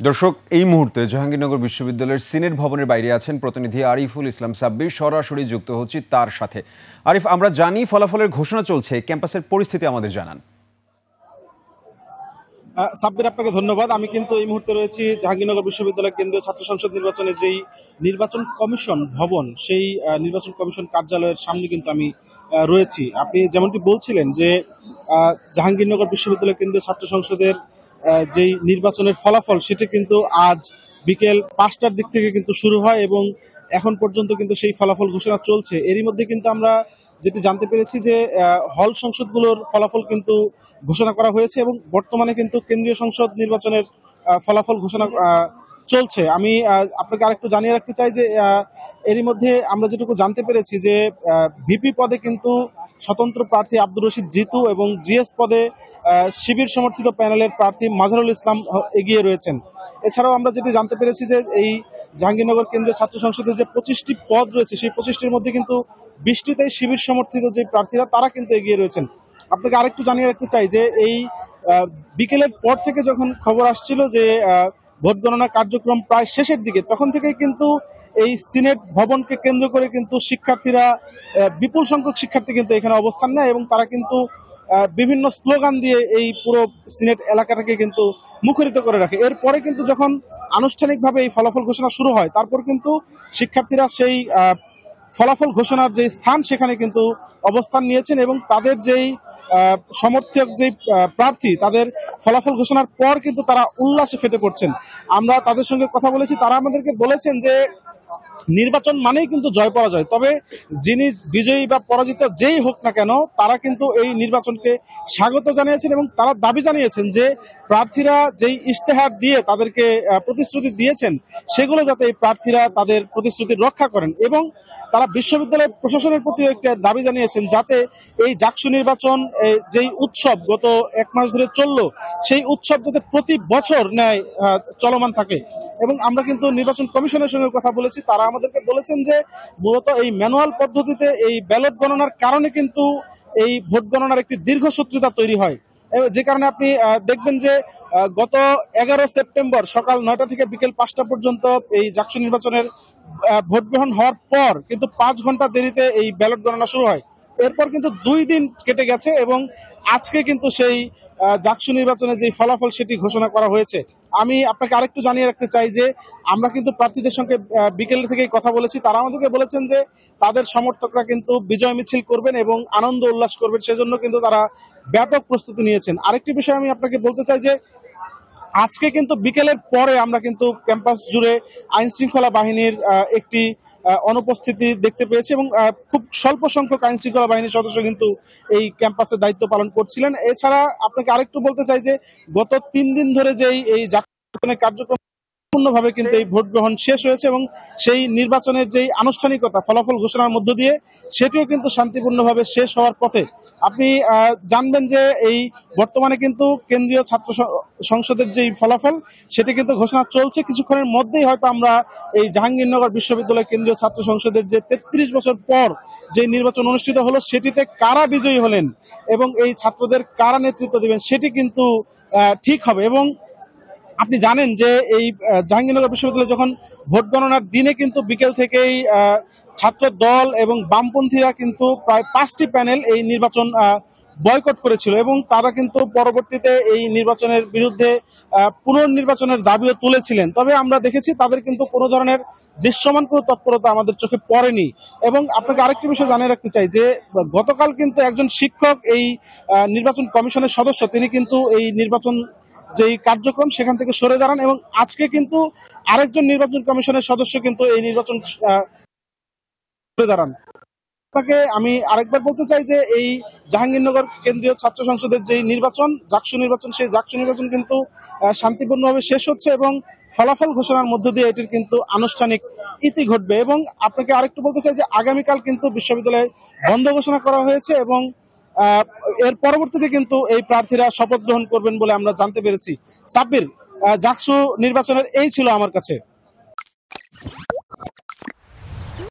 দর্শক, এই মুহূর্তে জাহাঙ্গীরনগর বিশ্ববিদ্যালয়ের সিনেট ভবনের বাইরে আছেন প্রতিনিধি আরিফুল ইসলাম সাব্বির। সরাসরি যুক্ত হচ্ছি তার সাথে। আরিফ, আমরা জানি ফলাফলের ঘোষণা চলছে, ক্যাম্পাসের পরিস্থিতি আমাদের জানান। সাব্বির, আপনাকে ধন্যবাদ। আমি কিন্তু এই মুহূর্তে রয়েছি জাহাঙ্গীরনগর বিশ্ববিদ্যালয় কেন্দ্রীয় ছাত্র সংসদ নির্বাচনের যেই নির্বাচন কমিশন ভবন, সেই নির্বাচন কমিশন কার্যালয়ের সামনে কিন্তু আমি রয়েছি। আপনি যেমনটি বলছিলেন যে জাহাঙ্গীরনগর বিশ্ববিদ্যালয় কেন্দ্রীয় ছাত্র সংসদের যেই নির্বাচনের ফলাফল সেটি কিন্তু আজ বিকেল 5টার দিক থেকে কিন্তু শুরু হয় এবং এখন পর্যন্ত কিন্তু সেই ফলাফল ঘোষণা চলছে। এরই মধ্যে কিন্তু আমরা যেটি জানতে পেরেছি যে হল সংসদগুলোর ফলাফল কিন্তু ঘোষণা করা হয়েছে এবং বর্তমানে কিন্তু কেন্দ্রীয় সংসদ নির্বাচনের ফলাফল ঘোষণা চলছে। আমি আপনাকে আরেকটু জানিয়ে রাখতে চাই যে এরই মধ্যে আমরা যেটুকু জানতে পেরেছি যে ভিপি পদে কিন্তু স্বতন্ত্র প্রার্থী আব্দুর রশিদ জিতু এবং জিএস পদে শিবির সমর্থিত প্যানেলের প্রার্থী মাজহারুল ইসলাম এগিয়ে রয়েছেন। এছাড়াও আমরা যেটি জানতে পেরেছি যে এই জাহাঙ্গীরনগর কেন্দ্রীয় ছাত্র সংসদের যে 25টি পদ রয়েছে সেই 25টির মধ্যে কিন্তু 20টিতেই শিবির সমর্থিত যে প্রার্থীরা তারা কিন্তু এগিয়ে রয়েছেন। আপনাকে আরেকটু জানিয়ে রাখতে চাই যে এই বিকেলের পর থেকে যখন খবর আসছিল যে ভোট গণনা কার্যক্রম প্রায় শেষের দিকে, তখন থেকেই কিন্তু এই সিনেট ভবনকে কেন্দ্র করে কিন্তু শিক্ষার্থীরা বিপুল সংখ্যক শিক্ষার্থী কিন্তু এখানে অবস্থান নেয় এবং তারা কিন্তু বিভিন্ন স্লোগান দিয়ে এই পুরো সিনেট এলাকাটাকে কিন্তু মুখরিত করে রাখে। এরপরে কিন্তু যখন আনুষ্ঠানিকভাবে এই ফলাফল ঘোষণা শুরু হয়, তারপর কিন্তু শিক্ষার্থীরা সেই ফলাফল ঘোষণার যে স্থান সেখানে কিন্তু অবস্থান নিয়েছেন এবং তাদের যেই সমর্থক যে প্রার্থী তাদের ফলাফল ঘোষণার পর কিন্তু তারা উল্লাসে ফেটে পড়ছেন। আমরা তাদের সঙ্গে কথা বলেছি, তারা আমাদেরকে বলেছেন যে নির্বাচন মানেই কিন্তু জয় পরাজয়, তবে যিনি বিজয়ী বা পরাজিত যেই হোক না কেন তারা কিন্তু এই নির্বাচনকে স্বাগত জানিয়েছেন এবং তারা দাবি জানিয়েছেন যে প্রার্থীরা যেই ইশতেহার দিয়ে তাদেরকে প্রতিশ্রুতি দিয়েছেন সেগুলো যাতে এই প্রার্থীরা তাদের প্রতিশ্রুতি রক্ষা করেন এবং তারা বিশ্ববিদ্যালয় প্রশাসনের প্রতি একটা দাবি জানিয়েছেন যাতে এই জাকসু নির্বাচন যেই উৎসব গত 1 মাস ধরে চললো সেই উৎসব যাতে প্রতি বছর ন্যায় চলমান থাকে। এবং আমরা কিন্তু নির্বাচন কমিশনের সঙ্গে কথা বলেছি, তারা আমাদেরকে বলেছেন যে মূলত এই ম্যানুয়াল পদ্ধতিতে এই ব্যালট গণনার কারণে কিন্তু এই ভোট গণনার একটি দীর্ঘসূত্রতা তৈরি হয়, যে কারণে আপনি দেখবেন যে গত 11 সেপ্টেম্বর সকাল 9টা থেকে বিকেল 5টা পর্যন্ত এই জাকসু নির্বাচনের ভোট গ্রহণ হওয়ার পর কিন্তু 5 ঘন্টা দেরিতে এই ব্যালট গণনা শুরু হয়। এরপর কিন্তু 2 দিন কেটে গেছে এবং আজকে কিন্তু সেই জাকসু নির্বাচনের যে ফলাফল সেটি ঘোষণা করা হয়েছে। আমি আপনাকে আরেকটু জানিয়ে রাখতে চাই যে আমরা কিন্তু প্রার্থীদের সঙ্গে বিকেল থেকেই কথা বলেছি, তারা আমাদেরকে বলেছেন যে তাদের সমর্থকরা কিন্তু বিজয় মিছিল করবেন এবং আনন্দ উল্লাস করবেন, সেজন্য কিন্তু তারা ব্যাপক প্রস্তুতি নিয়েছেন। আরেকটি বিষয় আমি আপনাকে বলতে চাই যে আজকে কিন্তু বিকেলের পরে আমরা কিন্তু ক্যাম্পাস জুড়ে আইন শৃঙ্খলা বাহিনীর একটি অনুপস্থিতি দেখতে পেয়েছি এবং খুব স্বল্প সংখ্যক আইন শৃঙ্খলা বাহিনীর সদস্য কিন্তু এই ক্যাম্পাসের দায়িত্ব পালন করছিলেন। এছাড়া আপনাকে আরেকটু বলতে চাই যে গত 3 দিন ধরে যেই এই কার্যক্রম পূর্ণভাবে কিন্তু এই ভোট গ্রহণ শেষ হয়েছে এবং সেই নির্বাচনের যেই আনুষ্ঠানিকতা ফলাফল ঘোষণার মধ্য দিয়ে সেটিও কিন্তু শান্তিপূর্ণভাবে শেষ হওয়ার পথে। আপনি জানবেন যে এই বর্তমানে কিন্তু কেন্দ্রীয় ছাত্র সংসদের যেই ফলাফল সেটি কিন্তু ঘোষণা চলছে। কিছুক্ষণের মধ্যেই হয়তো আমরা এই জাহাঙ্গীরনগর বিশ্ববিদ্যালয় কেন্দ্রীয় ছাত্র সংসদের যে 33 বছর পর যে নির্বাচন অনুষ্ঠিত হলো সেটিতে কারা বিজয়ী হলেন এবং এই ছাত্রদের কারা নেতৃত্ব দিবেন সেটি কিন্তু ঠিক হবে। এবং আপনি জানেন যে এই জাহাঙ্গীরনগর বিশ্ববিদ্যালয়ে যখন ভোট গণনার দিনে কিন্তু বিকেল থেকেই ছাত্র দল এবং বামপন্থীরা কিন্তু প্রায় 5টি প্যানেল এই নির্বাচন বয়কট করেছিল এবং তারা কিন্তু পরবর্তীতে এই নির্বাচনের বিরুদ্ধে পুনর্নির্বাচনের দাবিও তুলেছিলেন। তবে আমরা দেখেছি তাদের কিন্তু কোনো ধরনের দৃশ্যমান কোনো তৎপরতা আমাদের চোখে পড়েনি। এবং আপনাকে আরেকটি বিষয় জানিয়ে রাখতে চাই যে গতকাল কিন্তু একজন শিক্ষক এই নির্বাচন কমিশনের সদস্য, তিনি কিন্তু এই নির্বাচন যেই কার্যক্রম সেখান থেকে সরে দাঁড়ান এবং আজকে কিন্তু আরেকজন নির্বাচন কমিশনের সদস্য কিন্তু এই নির্বাচন সরে দাঁড়ান। আপনাকে আমি আরেকবার বলতে চাই যে এই জাহাঙ্গীরনগর কেন্দ্রীয় ছাত্র সংসদের যে নির্বাচন জাকসু নির্বাচন, সেই জাকসু নির্বাচন কিন্তু শান্তিপূর্ণভাবে শেষ হচ্ছে এবং ফলাফল ঘোষণার মধ্য দিয়ে এটির কিন্তু আনুষ্ঠানিক ইতি ঘটবে। এবং আপনাকে আরেকটু বলতে চাই যে আগামীকাল কিন্তু বিশ্ববিদ্যালয় বন্ধ ঘোষণা করা হয়েছে এবং এর পরবর্তীতে কিন্তু এই প্রার্থীরা শপথ গ্রহণ করবেন বলে আমরা জানতে পেরেছি। সাব্বির, জাকসু নির্বাচনের এই ছিল আমার কাছে।